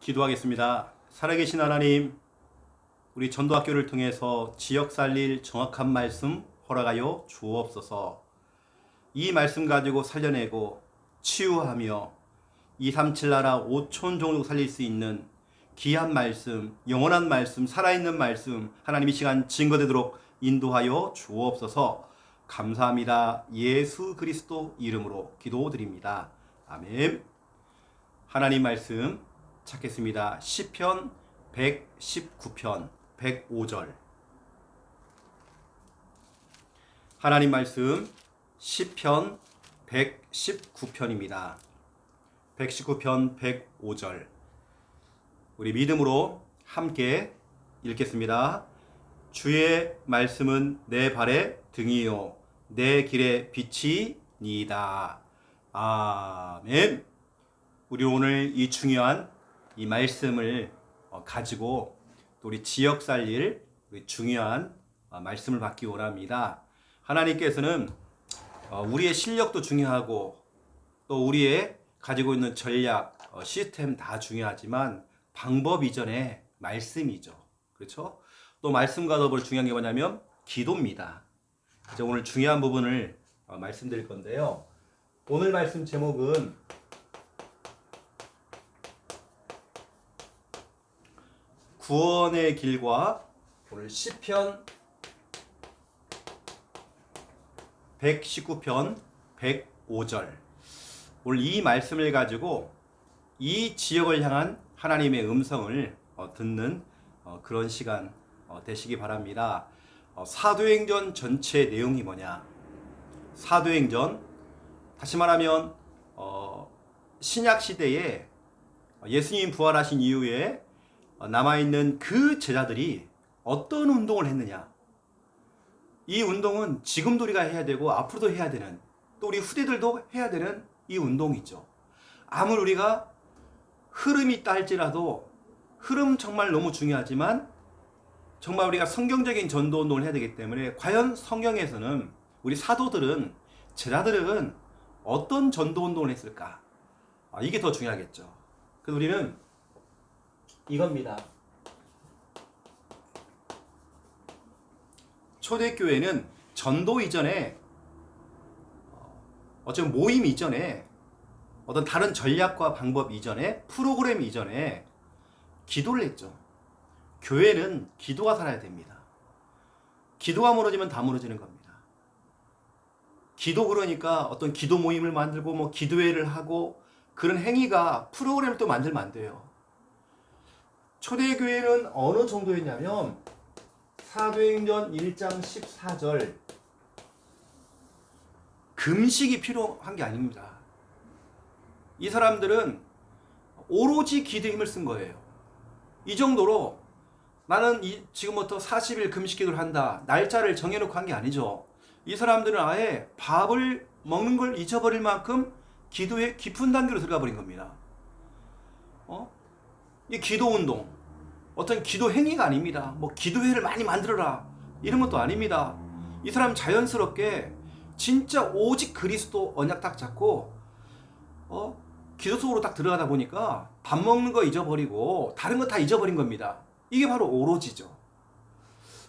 기도하겠습니다. 살아계신 하나님, 우리 전도학교를 통해서 지역 살릴 정확한 말씀 허락하여 주옵소서. 이 말씀 가지고 살려내고 치유하며 237 나라 5천 종족 살릴 수 있는 귀한 말씀, 영원한 말씀, 살아있는 말씀, 하나님 이 시간 증거되도록 인도하여 주옵소서. 감사합니다. 예수 그리스도 이름으로 기도드립니다. 아멘. 하나님 말씀 찾겠습니다. 시편 119편 105절. 하나님 말씀 시편 119편입니다. 119편 105절. 우리 믿음으로 함께 읽겠습니다. 주의 말씀은 내 발의 등이요 내 길의 빛이니이다. 아멘. 우리 오늘 이 중요한 이 말씀을 가지고 또 우리 지역 살릴 우리 중요한 말씀을 받기 원합니다. 하나님께서는 우리의 실력도 중요하고 또 우리의 가지고 있는 전략, 시스템 다 중요하지만 방법 이전에 말씀이죠. 그렇죠? 또 말씀과 더불어 중요한 게 뭐냐면 기도입니다. 이제 오늘 중요한 부분을 말씀드릴 건데요. 오늘 말씀 제목은 구원의 길과 오늘 시편 119편 105절. 오늘 이 말씀을 가지고 이 지역을 향한 하나님의 음성을 듣는 그런 시간 되시기 바랍니다. 사도행전 전체 내용이 뭐냐? 사도행전, 다시 말하면 신약 시대에 예수님 부활하신 이후에 남아있는 그 제자들이 어떤 운동을 했느냐? 이 운동은 지금도 우리가 해야 되고 앞으로도 해야 되는, 또 우리 후대들도 해야 되는 이 운동이죠. 아무리 우리가 흐름이 있다 할지라도 흐름 정말 너무 중요하지만 정말 우리가 성경적인 전도 운동을 해야 되기 때문에 과연 성경에서는 우리 사도들은, 제자들은 어떤 전도 운동을 했을까? 이게 더 중요하겠죠. 그래서 우리는 이겁니다. 초대교회는 전도 이전에 어쩌면 모임 이전에 어떤 다른 전략과 방법 이전에 프로그램 이전에 기도를 했죠. 교회는 기도가 살아야 됩니다. 기도가 무너지면 다 무너지는 겁니다. 기도, 그러니까 어떤 기도 모임을 만들고 뭐 기도회를 하고 그런 행위가 프로그램을 또 만들면 안 돼요. 초대교회는 어느 정도였냐면 사도행전 1장 14절, 금식이 필요한 게 아닙니다. 이 사람들은 오로지 기도에 힘을 쓴 거예요. 이 정도로 나는 지금부터 40일 금식 기도를 한다, 날짜를 정해놓고 한 게 아니죠. 이 사람들은 아예 밥을 먹는 걸 잊어버릴 만큼 기도에 깊은 단계로 들어가 버린 겁니다. 이 기도 운동, 어떤 기도 행위가 아닙니다. 뭐 기도회를 많이 만들어라 이런 것도 아닙니다. 이 사람 자연스럽게 진짜 오직 그리스도 언약 딱 잡고 기도 속으로 딱 들어가다 보니까 밥 먹는 거 잊어버리고 다른 거 다 잊어버린 겁니다. 이게 바로 오로지죠.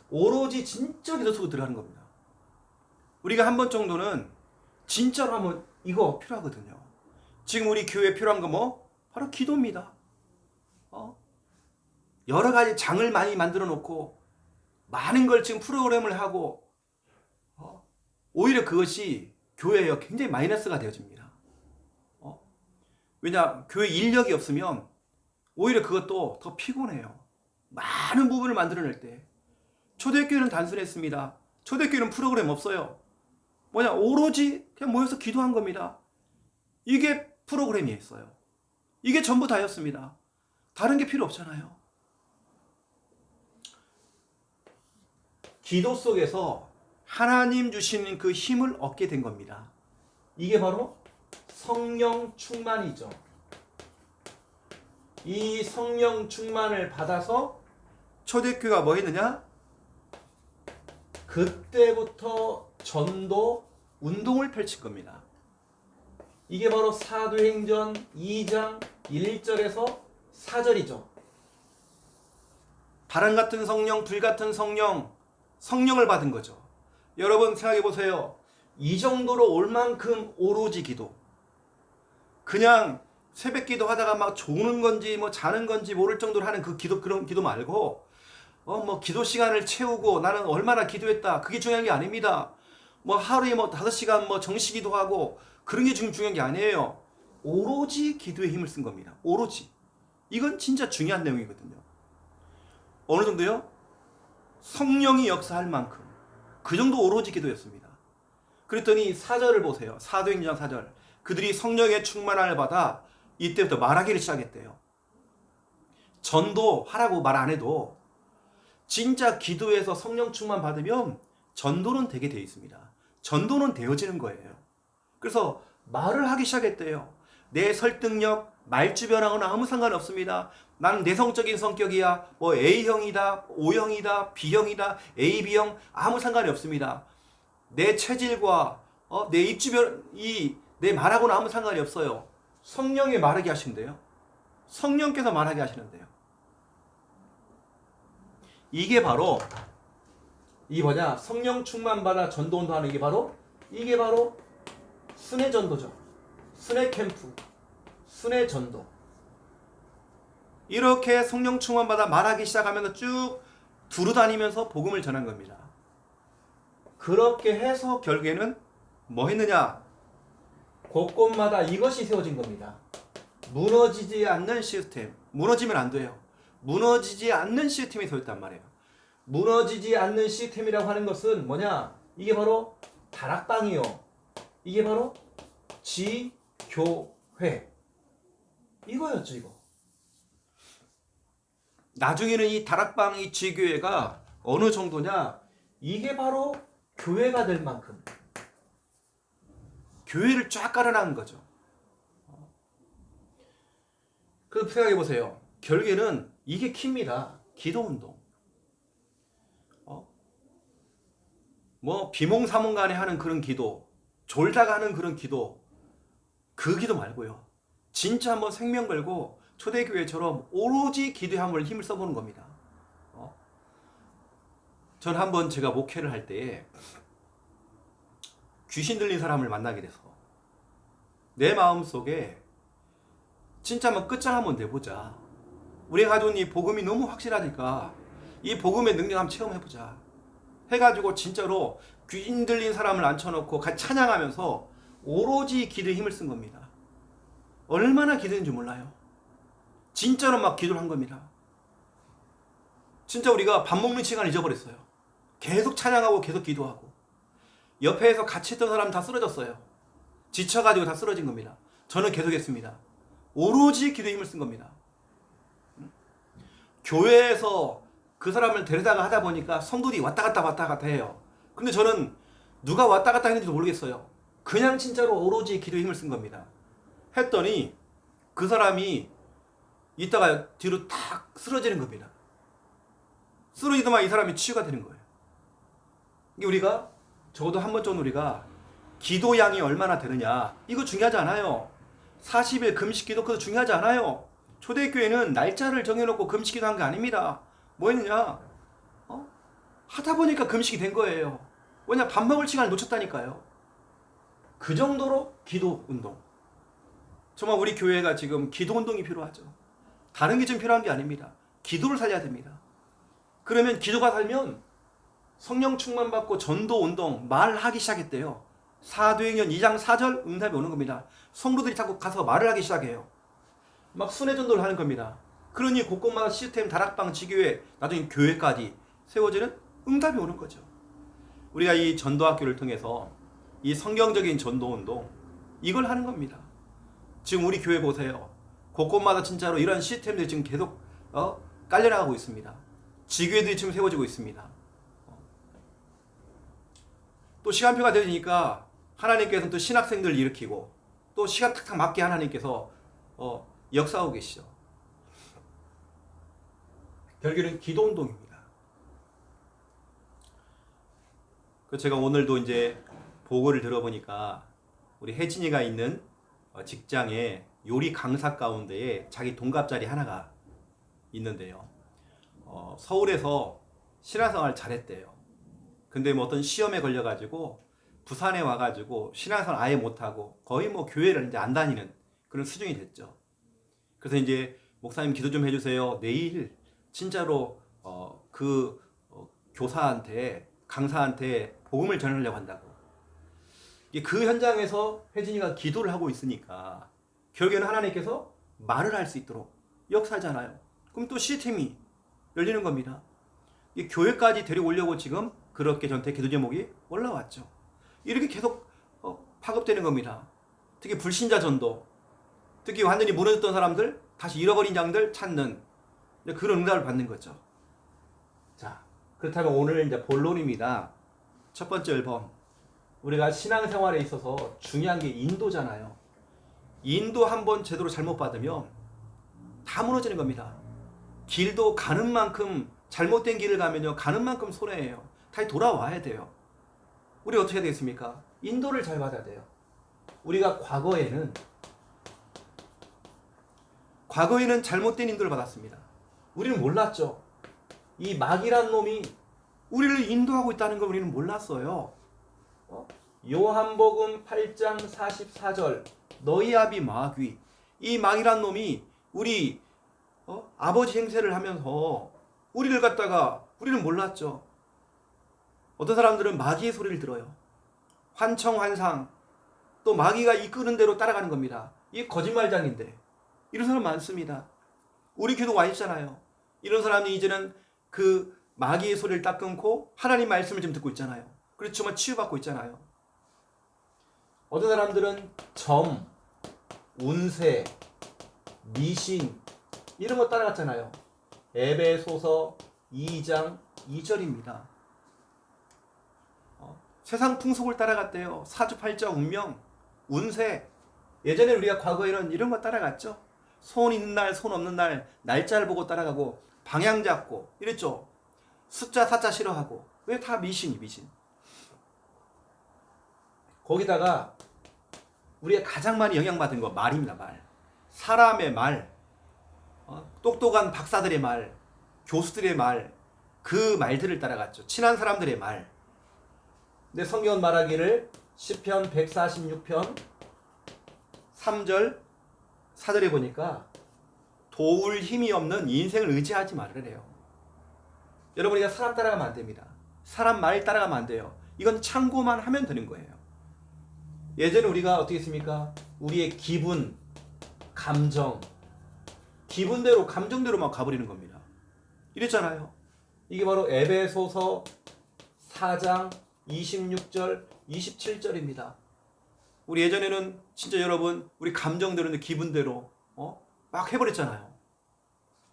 오로지 진짜 기도 속으로 들어가는 겁니다. 우리가 한 번 정도는 진짜로 한번 이거 필요하거든요. 지금 우리 교회에 필요한 거 뭐? 바로 기도입니다. 여러 가지 장을 많이 만들어 놓고 많은 걸 지금 프로그램을 하고 오히려 그것이 교회에 굉장히 마이너스가 되어집니다. 왜냐? 교회 인력이 없으면 오히려 그것도 더 피곤해요. 많은 부분을 만들어낼 때. 초대교회는 단순했습니다. 초대교회는 프로그램 없어요. 뭐냐? 오로지 그냥 모여서 기도한 겁니다. 이게 프로그램이었어요. 이게 전부 다였습니다. 다른 게 필요 없잖아요. 기도 속에서 하나님 주시는 그 힘을 얻게 된 겁니다. 이게 바로 성령 충만이죠. 이 성령 충만을 받아서 초대교회가 뭐 했느냐? 그때부터 전도 운동을 펼칠 겁니다. 이게 바로 사도행전 2장 1절에서 사절이죠. 바람 같은 성령, 불 같은 성령, 성령을 받은 거죠. 여러분 생각해 보세요. 이 정도로 올 만큼 오로지 기도. 그냥 새벽 기도 하다가 막 조는 건지 뭐 자는 건지 모를 정도로 하는 그 기도, 그런 기도 말고 뭐 기도 시간을 채우고 나는 얼마나 기도했다. 그게 중요한 게 아닙니다. 뭐 하루에 뭐 5시간 뭐 정시 기도하고 그런 게 지금 중요한 게 아니에요. 오로지 기도에 힘을 쓴 겁니다. 오로지. 이건 진짜 중요한 내용이거든요. 어느 정도요? 성령이 역사할 만큼. 그 정도 오로지 기도였습니다. 그랬더니 4절을 보세요. 사도행전 4절. 그들이 성령의 충만함을 받아 이때부터 말하기를 시작했대요. 전도하라고 말 안 해도 진짜 기도에서 성령 충만 받으면 전도는 되게 되어 있습니다. 전도는 되어지는 거예요. 그래서 말을 하기 시작했대요. 내 설득력, 말주 변화하고는 아무 상관없습니다. 나는 내성적인 성격이야. 뭐 A형이다, O형이다, B형이다, AB형 아무 상관이 없습니다. 내 체질과 내 입주변이 내 말하고는 아무 상관이 없어요. 성령이 말하게 하신대요. 성령께서 말하게 하시는데요. 이게 바로 이 뭐냐 성령 충만 받아 전도운동 하는 이게 바로 순회 전도죠. 순회 캠프, 순회 전도. 이렇게 성령 충만 받아 말하기 시작하면서 쭉 두루다니면서 복음을 전한 겁니다. 그렇게 해서 결국에는 뭐 했느냐? 곳곳마다 이것이 세워진 겁니다. 무너지지 않는 시스템. 무너지면 안 돼요. 무너지지 않는 시스템이 세웠단 말이에요. 무너지지 않는 시스템이라고 하는 것은 뭐냐? 이게 바로 다락방이요. 이게 바로 지교회. 이거였죠, 이거. 나중에는 이 다락방, 이 지교회가 어느 정도냐? 이게 바로 교회가 될 만큼 교회를 쫙 깔아놓은 거죠. 그 생각해 보세요. 결국에는 이게 키입니다. 기도운동. 뭐 비몽사몽간에 하는 그런 기도, 졸다가 하는 그런 기도, 그 기도 말고요. 진짜 한번 생명 걸고 초대교회처럼 오로지 기도에 한번 힘을 써보는 겁니다. 전 한번 제가 목회를 할 때 귀신 들린 사람을 만나게 돼서 내 마음속에 진짜 한번 끝장 한번 내보자. 우리가 가져온 이 복음이 너무 확실하니까 이 복음의 능력 한번 체험해보자 해가지고 진짜로 귀신 들린 사람을 앉혀놓고 같이 찬양하면서 오로지 기도에 힘을 쓴 겁니다. 얼마나 기도했는지 몰라요. 진짜로 막 기도를 한 겁니다. 진짜 우리가 밥 먹는 시간을 잊어버렸어요. 계속 찬양하고 계속 기도하고 옆에서 같이 했던 사람 다 쓰러졌어요. 지쳐가지고 다 쓰러진 겁니다. 저는 계속 했습니다. 오로지 기도에 힘을 쓴 겁니다. 교회에서 그 사람을 데려다가 하다 보니까 성도들이 왔다 갔다 해요. 근데 저는 누가 왔다 갔다 했는지도 모르겠어요. 그냥 진짜로 오로지 기도에 힘을 쓴 겁니다. 했더니 그 사람이 이따가 뒤로 탁 쓰러지는 겁니다. 쓰러지더만 이 사람이 치유가 되는 거예요. 이게 우리가 적어도 한 번쯤 우리가 기도 양이 얼마나 되느냐 이거 중요하지 않아요. 40일 금식 기도 그것도 중요하지 않아요. 초대교회는 날짜를 정해놓고 금식 기도 한 게 아닙니다. 뭐 했느냐? 하다 보니까 금식이 된 거예요. 왜냐? 밥 먹을 시간을 놓쳤다니까요. 그 정도로 기도 운동. 정말 우리 교회가 지금 기도 운동이 필요하죠. 다른 게 좀 필요한 게 아닙니다. 기도를 살려야 됩니다. 그러면 기도가 살면 성령 충만 받고 전도 운동 말하기 시작했대요. 사도행전 2장 4절 응답이 오는 겁니다. 성도들이 자꾸 가서 말을 하기 시작해요. 막 순회 전도를 하는 겁니다. 그러니 곳곳마다 시스템, 다락방, 지교회, 나중에 교회까지 세워지는 응답이 오는 거죠. 우리가 이 전도학교를 통해서 이 성경적인 전도운동 이걸 하는 겁니다. 지금 우리 교회 보세요. 곳곳마다 진짜로 이런 시스템들이 지금 계속 깔려나가고 있습니다. 지교회들이 지금 세워지고 있습니다. 또 시간표가 되니까 하나님께서는 또 신학생들을 일으키고 또 시간 탁탁 맞게 하나님께서 역사하고 계시죠. 결국에는 기도운동입니다. 제가 오늘도 이제 보고를 들어보니까 우리 혜진이가 있는 직장에 요리 강사 가운데에 자기 동갑자리 하나가 있는데요. 서울에서 신앙생활 잘했대요. 근데 뭐 어떤 시험에 걸려가지고 부산에 와가지고 신앙생활 아예 못하고 거의 뭐 교회를 이제 안 다니는 그런 수준이 됐죠. 그래서 이제 목사님 기도 좀 해주세요. 내일 진짜로 교사한테 강사한테 복음을 전하려고 한다고. 그 현장에서 혜진이가 기도를 하고 있으니까 결국에는 하나님께서 말을 할 수 있도록 역사잖아요. 그럼 또 시스템이 열리는 겁니다. 교회까지 데려오려고 지금 그렇게 전체 기도 제목이 올라왔죠. 이렇게 계속 파급되는 겁니다. 특히 불신자 전도, 특히 완전히 무너졌던 사람들, 다시 잃어버린 양들 찾는 그런 응답을 받는 거죠. 자, 그렇다면 오늘 이제 본론입니다. 첫 번째 앨범. 우리가 신앙생활에 있어서 중요한 게 인도잖아요. 인도 한번 제대로 잘못 받으면 다 무너지는 겁니다. 길도 가는 만큼 잘못된 길을 가면요, 가는 만큼 손해예요. 다시 돌아와야 돼요. 우리 어떻게 해야 되겠습니까? 인도를 잘 받아야 돼요. 우리가 과거에는 잘못된 인도를 받았습니다. 우리는 몰랐죠. 이 마귀란 놈이 우리를 인도하고 있다는 걸 우리는 몰랐어요. 요한복음 8장 44절 너희 아비 마귀, 이 마귀란 놈이 우리 아버지 행세를 하면서 우리를 갖다가 우리는 몰랐죠. 어떤 사람들은 마귀의 소리를 들어요. 환청환상, 또 마귀가 이끄는 대로 따라가는 겁니다. 이게 거짓말장인데 이런 사람 많습니다. 우리 교도 와 있잖아요. 이런 사람이 이제는 그 마귀의 소리를 딱 끊고 하나님 말씀을 좀 듣고 있잖아요. 그렇지만 치유받고 있잖아요. 어떤 사람들은 점, 운세, 미신 이런 거 따라갔잖아요. 에베소서 2장 2절입니다. 세상 풍속을 따라갔대요. 사주팔자 운명, 운세. 예전에 우리가 과거에는 이런 거 따라갔죠. 손 있는 날, 손 없는 날, 날짜를 보고 따라가고 방향 잡고 이랬죠. 숫자 사자 싫어하고. 왜 다 미신이 미신. 거기다가 우리가 가장 많이 영향받은 거 말입니다. 말. 사람의 말, 똑똑한 박사들의 말, 교수들의 말, 그 말들을 따라갔죠. 친한 사람들의 말. 근데 성경은 말하기를 시편 146편 3절 4절에 보니까 도울 힘이 없는 인생을 의지하지 말으래요. 여러분, 우리가 사람 따라가면 안 됩니다. 사람 말 따라가면 안 돼요. 이건 참고만 하면 되는 거예요. 예전에 우리가 어떻게 했습니까? 우리의 기분, 감정, 기분대로 감정대로 막 가버리는 겁니다. 이랬잖아요. 이게 바로 에베소서 4장 26절 27절입니다. 우리 예전에는 진짜 여러분 우리 감정대로 기분대로 막 해버렸잖아요.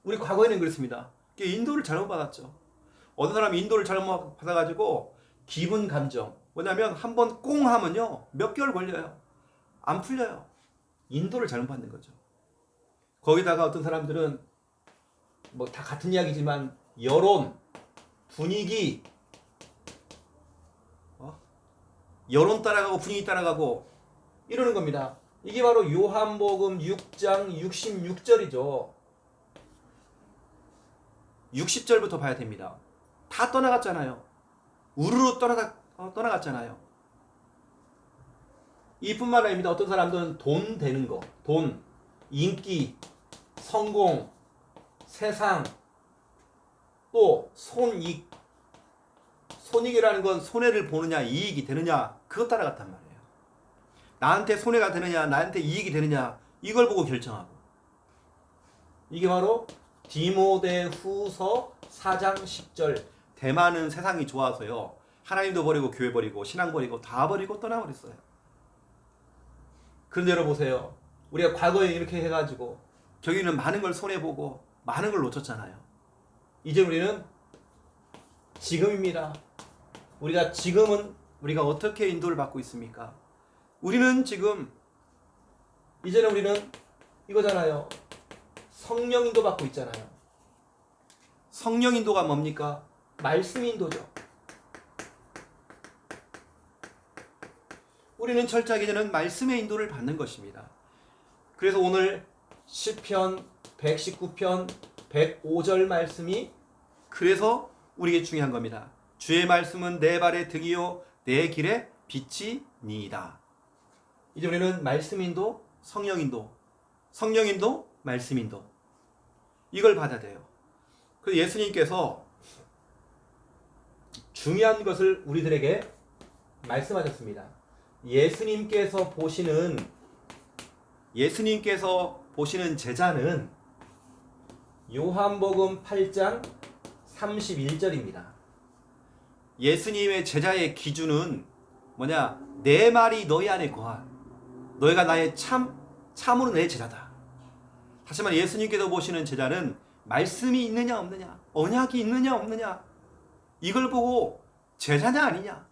우리 과거에는 그렇습니다. 인도를 잘못 받았죠. 어떤 사람이 인도를 잘못 받아가지고 기분 감정, 뭐냐면 한번 꽁 하면요 몇 개월 걸려요. 안 풀려요. 인도를 잘못 받는 거죠. 거기다가 어떤 사람들은 뭐 다 같은 이야기지만 여론, 분위기, 여론 따라가고 분위기 따라가고 이러는 겁니다. 이게 바로 요한복음 6장 66절이죠. 60절부터 봐야 됩니다. 다 떠나갔잖아요. 우르르 떠나갔잖아요. 이뿐만 아닙니다. 어떤 사람들은 돈 되는 거, 돈, 인기, 성공, 세상, 또 손익. 손익이라는 건 손해를 보느냐, 이익이 되느냐, 그것 따라갔단 말이에요. 나한테 손해가 되느냐, 나한테 이익이 되느냐, 이걸 보고 결정하고. 이게 바로 디모데후서 4장 10절. 대만은 세상이 좋아서요. 하나님도 버리고 교회 버리고 신앙 버리고 다 버리고 떠나버렸어요. 그런데 여러분 보세요. 우리가 과거에 이렇게 해가지고 저기는 많은 걸 손해보고 많은 걸 놓쳤잖아요. 이제 우리는 지금입니다. 우리가 지금은 우리가 어떻게 인도를 받고 있습니까? 우리는 지금 이제는 우리는 이거잖아요. 성령 인도 받고 있잖아요. 성령 인도가 뭡니까? 말씀 인도죠. 우리는 철저하게 이제는 말씀의 인도를 받는 것입니다. 그래서 오늘 시편 119편 105절 말씀이 그래서 우리에게 중요한 겁니다. 주의 말씀은 내 발의 등이요 내 길의 빛이니이다. 이제 우리는 말씀인도 성령인도, 성령인도 말씀인도, 이걸 받아야 돼요. 그래서 예수님께서 중요한 것을 우리들에게 말씀하셨습니다. 예수님께서 보시는 제자는 요한복음 8장 31절입니다. 예수님의 제자의 기준은 뭐냐? 내 말이 너희 안에 거한, 너희가 나의 참으로 내 제자다. 다시 말해 예수님께서 보시는 제자는 말씀이 있느냐 없느냐, 언약이 있느냐 없느냐, 이걸 보고 제자냐 아니냐.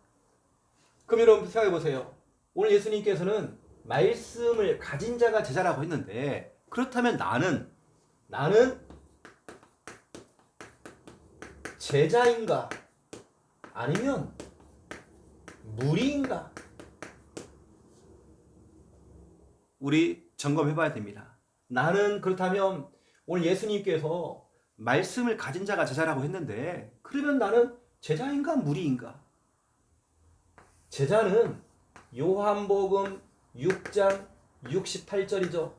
그럼 여러분 생각해 보세요. 오늘 예수님께서는 말씀을 가진 자가 제자라고 했는데, 그렇다면 나는 제자인가 아니면 무리인가? 우리 점검해 봐야 됩니다. 나는 그렇다면 오늘 예수님께서 말씀을 가진 자가 제자라고 했는데, 그러면 나는 제자인가 무리인가? 제자는 요한복음 6장 68절이죠.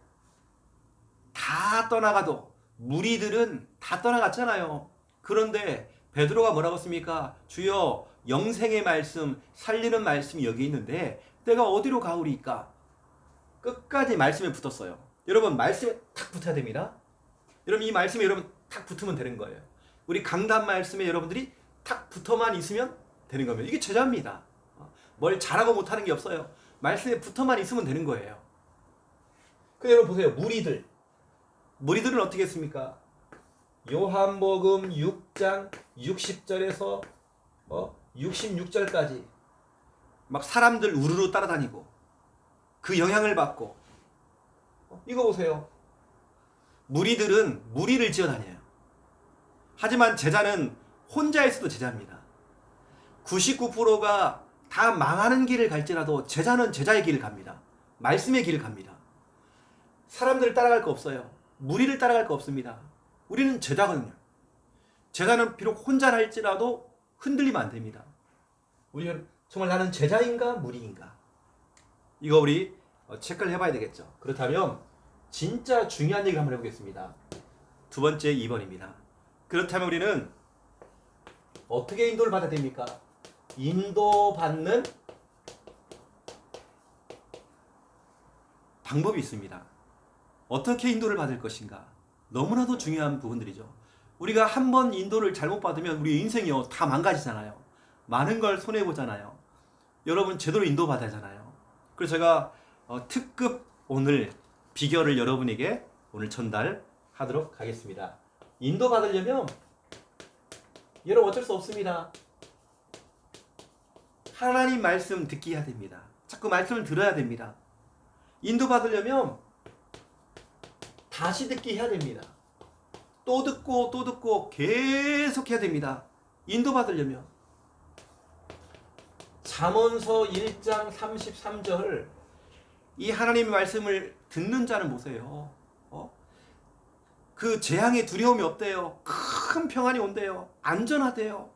다 떠나가도, 무리들은 다 떠나갔잖아요. 그런데 베드로가 뭐라고 했습니까? 주여, 영생의 말씀, 살리는 말씀이 여기 있는데 내가 어디로 가오리까? 끝까지 말씀에 붙었어요. 여러분, 말씀에 탁 붙어야 됩니다. 여러분, 이 말씀에 여러분 탁 붙으면 되는 거예요. 우리 강단 말씀에 여러분들이 탁 붙어만 있으면 되는 겁니다. 이게 제자입니다. 뭘 잘하고 못하는 게 없어요. 말씀에 붙어만 있으면 되는 거예요. 근데 여러분 보세요. 무리들은 어떻게 했습니까? 요한복음 6장 60절에서 66절까지 막 사람들 우르르 따라다니고 그 영향을 받고, 이거 보세요. 무리들은 무리를 지어다녀요. 하지만 제자는 혼자 있어도 제자입니다. 99%가 다 망하는 길을 갈지라도 제자는 제자의 길을 갑니다. 말씀의 길을 갑니다. 사람들을 따라갈 거 없어요. 무리를 따라갈 거 없습니다. 우리는 제자거든요. 제자는 비록 혼자 할지라도 흔들리면 안 됩니다. 우리는 정말 나는 제자인가 무리인가? 이거 우리 체크를 해봐야 되겠죠. 그렇다면 진짜 중요한 얘기를 한번 해보겠습니다. 두 번째 2번입니다. 그렇다면 우리는 어떻게 인도를 받아야 됩니까? 인도받는 방법이 있습니다. 어떻게 인도를 받을 것인가? 너무나도 중요한 부분들이죠. 우리가 한 번 인도를 잘못 받으면 우리 인생이요 다 망가지잖아요. 많은 걸 손해보잖아요. 여러분 제대로 인도받아야 하잖아요. 그래서 제가 특급 오늘 비결을 여러분에게 오늘 전달하도록 하겠습니다. 인도받으려면 여러분 어쩔 수 없습니다. 하나님 말씀 듣기 해야 됩니다. 자꾸 말씀을 들어야 됩니다. 인도받으려면 다시 듣기 해야 됩니다. 또 듣고 계속 해야 됩니다. 인도받으려면. 잠언서 1장 33절, 이 하나님의 말씀을 듣는 자는 보세요. 그 재앙의 두려움이 없대요. 큰 평안이 온대요. 안전하대요.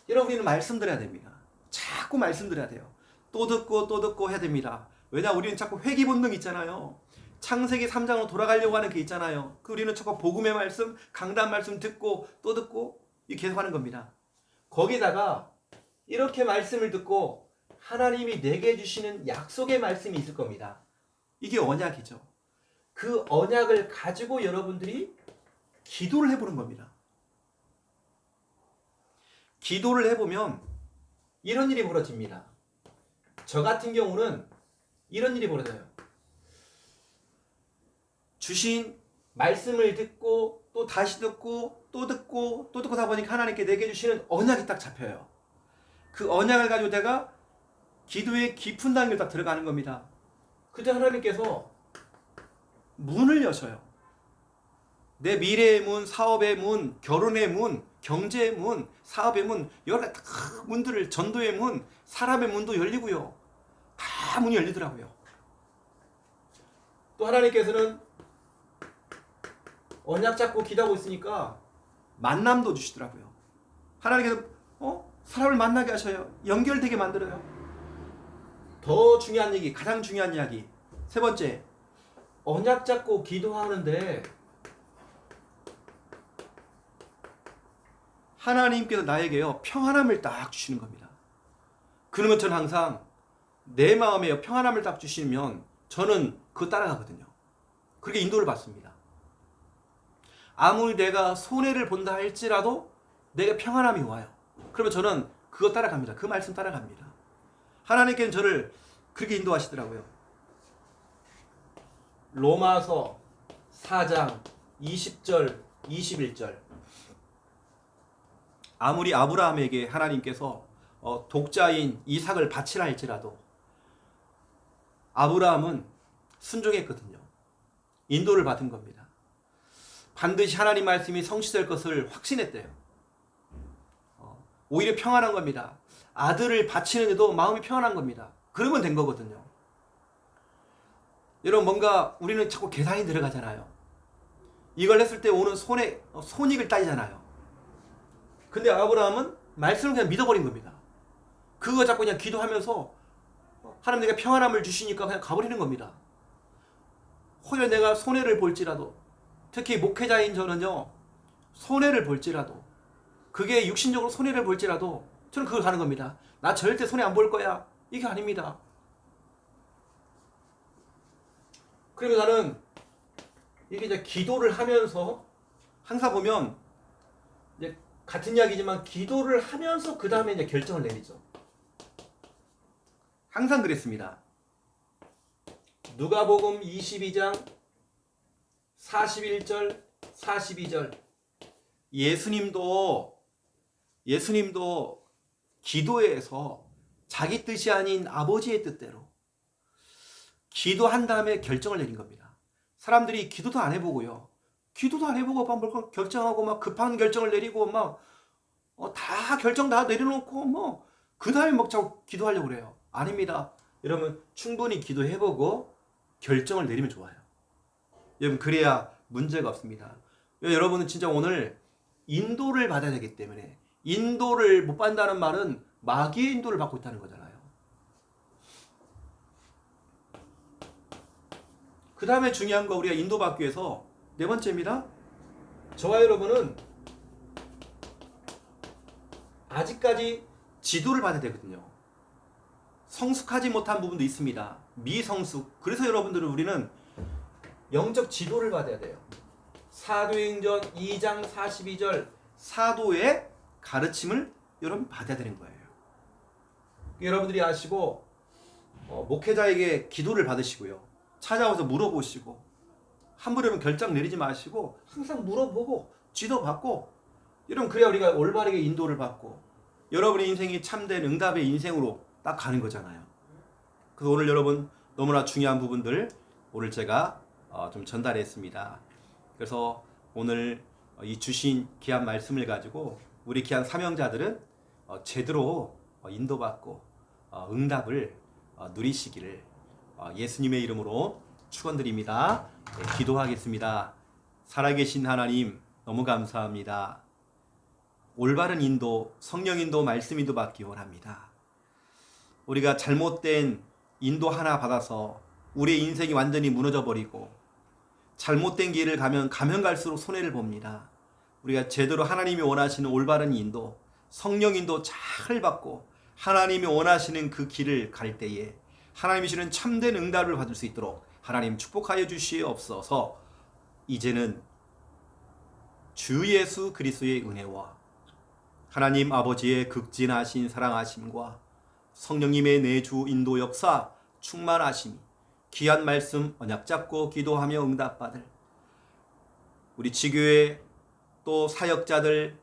여러분, 우리는 말씀 들어야 됩니다. 자꾸 말씀 들어야 돼요. 또 듣고 해야 됩니다. 왜냐, 우리는 자꾸 회귀 본능 있잖아요. 창세기 3장으로 돌아가려고 하는 게 있잖아요. 우리는 자꾸 복음의 말씀, 강단 말씀 듣고 또 듣고 계속 하는 겁니다. 거기다가 이렇게 말씀을 듣고 하나님이 내게 주시는 약속의 말씀이 있을 겁니다. 이게 언약이죠. 그 언약을 가지고 여러분들이 기도를 해보는 겁니다. 기도를 해보면 이런 일이 벌어집니다. 저 같은 경우는 이런 일이 벌어져요. 주신 말씀을 듣고 또 다시 듣고 또 듣고 다 보니까 하나님께 내게 주시는 언약이 딱 잡혀요. 그 언약을 가지고 내가 기도의 깊은 단계로 딱 들어가는 겁니다. 그때 하나님께서 문을 여셔요. 내 미래의 문, 사업의 문, 결혼의 문, 경제의 문, 사업의 문, 여러 가지 문들을, 전도의 문, 사람의 문도 열리고요. 다 문이 열리더라고요. 또 하나님께서는 언약 잡고 기도하고 있으니까 만남도 주시더라고요. 하나님께서 사람을 만나게 하셔요. 연결되게 만들어요. 더 중요한 얘기, 가장 중요한 이야기. 세 번째, 언약 잡고 기도하는데 하나님께서 나에게요 평안함을 딱 주시는 겁니다. 그러면 저는 항상 내 마음에 평안함을 딱 주시면 저는 그거 따라가거든요. 그렇게 인도를 받습니다. 아무리 내가 손해를 본다 할지라도 내게 평안함이 와요. 그러면 저는 그거 따라갑니다. 그 말씀 따라갑니다. 하나님께는 저를 그렇게 인도하시더라고요. 로마서 4장 20절 21절. 아무리 아브라함에게 하나님께서 독자인 이삭을 바치라 할지라도 아브라함은 순종했거든요. 인도를 받은 겁니다. 반드시 하나님 말씀이 성취될 것을 확신했대요. 오히려 평안한 겁니다. 아들을 바치는데도 마음이 평안한 겁니다. 그러면 된 거거든요. 여러분, 뭔가 우리는 자꾸 계산이 들어가잖아요. 이걸 했을 때 오는 손익을 따지잖아요. 근데 아브라함은 말씀을 그냥 믿어버린 겁니다. 그거 자꾸 그냥 기도하면서 하나님 내가 평안함을 주시니까 그냥 가버리는 겁니다. 혹여 내가 손해를 볼지라도, 특히 목회자인 저는요, 손해를 볼지라도, 그게 육신적으로 손해를 볼지라도 저는 그걸 가는 겁니다. 나 절대 손해 안 볼 거야. 이게 아닙니다. 그리고 나는 이게 이제 기도를 하면서 항상 보면 이제 같은 이야기지만 기도를 하면서 그 다음에 이제 결정을 내리죠. 항상 그랬습니다. 누가복음 22장 41절 42절. 예수님도 기도에서 자기 뜻이 아닌 아버지의 뜻대로 기도한 다음에 결정을 내린 겁니다. 사람들이 기도도 안 해보고요. 기도도 안 해보고 막 결정하고 막 급한 결정을 내리고 막 다 결정 다 내려놓고 그 다음에 막 자꾸 기도하려고 그래요. 아닙니다. 여러분, 충분히 기도해보고 결정을 내리면 좋아요. 여러분, 그래야 문제가 없습니다. 여러분은 진짜 오늘 인도를 받아야 되기 때문에, 인도를 못 받는다는 말은 마귀의 인도를 받고 있다는 거잖아요. 그 다음에 중요한 거, 우리가 인도받기 위해서 네 번째입니다. 저와 여러분은 아직까지 지도를 받아야 되거든요. 성숙하지 못한 부분도 있습니다. 미성숙. 그래서 여러분들은 우리는 영적 지도를 받아야 돼요. 사도행전 2장 42절 사도의 가르침을 여러분 받아야 되는 거예요. 여러분들이 아시고 목회자에게 기도를 받으시고요. 찾아와서 물어보시고 함부로 결정 내리지 마시고 항상 물어보고 지도받고, 여러분, 그래야 우리가 올바르게 인도를 받고 여러분의 인생이 참된 응답의 인생으로 딱 가는 거잖아요. 그래서 오늘 여러분 너무나 중요한 부분들 오늘 제가 좀 전달했습니다. 그래서 오늘 이 주신 귀한 말씀을 가지고 우리 귀한 사명자들은 제대로 인도받고 응답을 누리시기를 예수님의 이름으로 축원드립니다. 네, 기도하겠습니다. 살아계신 하나님, 너무 감사합니다. 올바른 인도, 성령 인도, 말씀 인도 받기 원합니다. 우리가 잘못된 인도 하나 받아서 우리의 인생이 완전히 무너져 버리고 잘못된 길을 가면 갈수록 손해를 봅니다. 우리가 제대로 하나님이 원하시는 올바른 인도, 성령 인도 잘 받고 하나님이 원하시는 그 길을 갈 때에 하나님이 주는 참된 응답을 받을 수 있도록 하나님 축복하여 주시옵소서. 이제는 주 예수 그리스도의 은혜와 하나님 아버지의 극진하신 사랑하심과 성령님의 내주 인도 역사 충만하심이 귀한 말씀 언약 잡고 기도하며 응답받을 우리 지교회 또 사역자들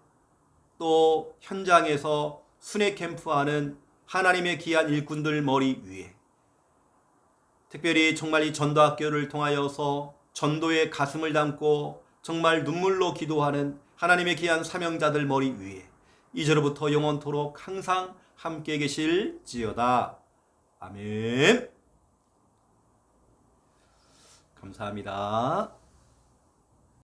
또 현장에서 순회 캠프하는 하나님의 귀한 일꾼들 머리 위에, 특별히 정말 이 전도학교를 통하여서 전도의 가슴을 담고 정말 눈물로 기도하는 하나님의 귀한 사명자들 머리 위에 이제로부터 영원토록 항상 함께 계실지어다. 아멘. 감사합니다.